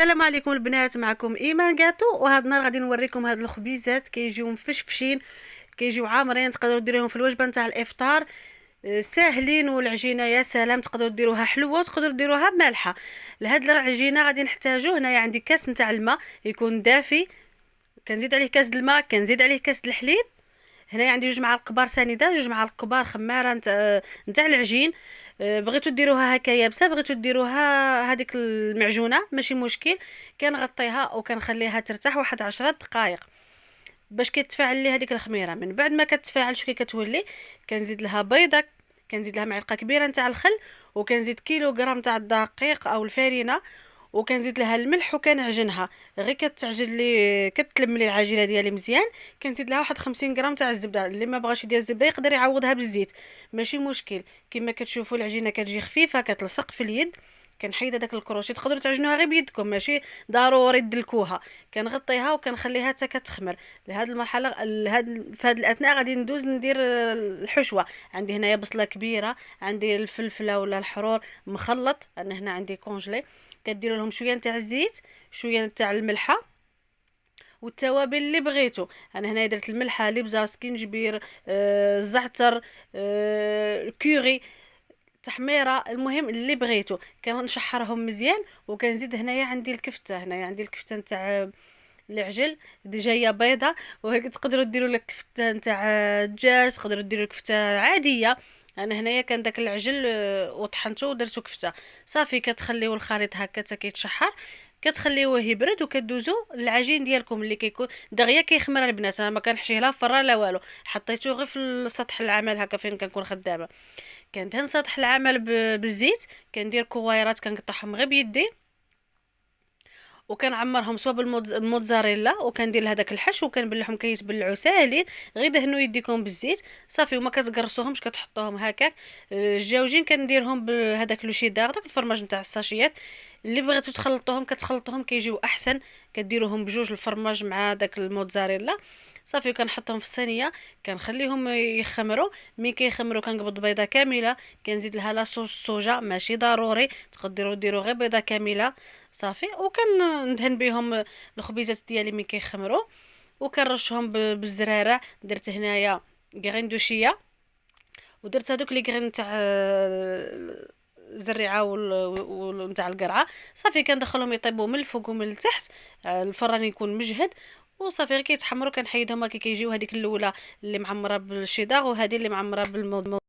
السلام عليكم البنات، معكم ايمان كاتو. وهذا النهار غادي نوريكم هاد الخبيزات كيجيو مفشفشين، كيجيو عامرين، تقدروا ديروهم في الوجبه نتاع الافطار. ساهلين، والعجينه يا سلام، تقدروا ديروها حلوه وتقدروا ديروها مالحه. لهاد العجينه غادي نحتاجو هنايا عندي كاس نتاع الماء يكون دافي، كنزيد عليه كاس الماء، كنزيد عليه كاس الحليب. هنايا عندي 2 معالق كبار سنيده، 2 معالق كبار خماره نتاع العجين. بغيتو ديروها هكا يابسه، بغيتو ديروها هذيك المعجونه ماشي مشكل. كنغطيها وكنخليها ترتاح واحد 10 دقائق باش كيتفاعل لي هذيك الخميره. من بعد ما كتفاعل شويه كتولي، كنزيد لها بيضه، كنزيد لها معلقه كبيره نتاع الخل، وكنزيد كيلوغرام تاع الدقيق او الفارينه، وكنزيد لها الملح وكنعجنها. غير كتعجن لي كتلم لي العجينه ديالي مزيان. كنزيد لها واحد 50 غرام تاع الزبده، اللي ما بغاش يدير الزبده يقدر يعوضها بالزيت، ماشي مشكل. كما كتشوفوا العجينه كتجي خفيفه كتلصق في اليد. كنحيد هذاك الكروشي، تقدروا تعجنوها غير بيدكم، ماشي ضروري تدلكوها. كنغطيها وكنخليها حتى كتخمر. لهاد المرحله في هاد الاثناء غادي ندوز ندير الحشوه. عندي هنايا بصله كبيره، عندي الفلفله ولا الحرور مخلط، انا هنا عندي كونجلي. كديروا لهم شويه نتاع الزيت، شويه نتاع الملحه، والتوابل اللي بغيتو. انا هنا درت الملحه، الابزار، سكينجبير، الزعتر، الكوري، تحميره، المهم اللي بغيتو. كنشحرهم مزيان. وكنزيد هنايا عندي الكفته، هنايا عندي الكفته نتاع العجل دي جايه بيضه. وهيك تقدروا ديروا لك كفته نتاع الدجاج، تقدروا ديروا كفته عاديه. انا هنايا كان داك العجل وطحنته ودرتو كفته. صافي كتخليو الخليط هكا حتى كيتشحر، كتخليوه يبرد، وكدوزو العجين ديالكم اللي كيكون دغيا كيخمر. البنات انا ما كنحشيه لا فرا لا والو، حطيته غير في سطح العمل هكا فين كنكون خدامه. كندهن سطح العمل بالزيت، كندير كويرات كنقطعهم غير بيدي، وكنعمرهم سوا بالموتزاريلا، وكندير لهداك الحشو وكنبلعهم كيتبلعوا ساهلين. غير دهنوا يديكم بالزيت صافي، وما كتقرصوهمش، كتحطوهم هكاك. الجاوجين كنديرهم بهداك لو شيدار، داك الفرماج نتاع الساشيات. اللي بغيتو تخلطوهم كتخلطوهم كيجيو احسن. كديروهم بجوج الفرماج مع داك الموتزاريلا صافي. كنحطهم في الصينيه، كنخليهم يخمروا. ملي كيخمروا كنقبض بيضه كامله، كنزيد لها لاصوص الصوجا، ماشي ضروري، تقدروا ديروا غير بيضه كامله صافي. وكندهن بهم الخبيزات ديالي ملي كيخمروا، وكنرشهم بالزرارع. درت هنايا كغين دوشيه، ودرت هذوك لي كغين تاع الزريعه ونتاع القرعه. صافي كندخلهم يطيبوا من الفوق ومن التحت، الفران يكون مجهد. وصافي غير كيتحمروا كنحيدهم كي كيجيو. هذيك الاولى اللي معمره بالشيدار، وهذه اللي معمره بالموز.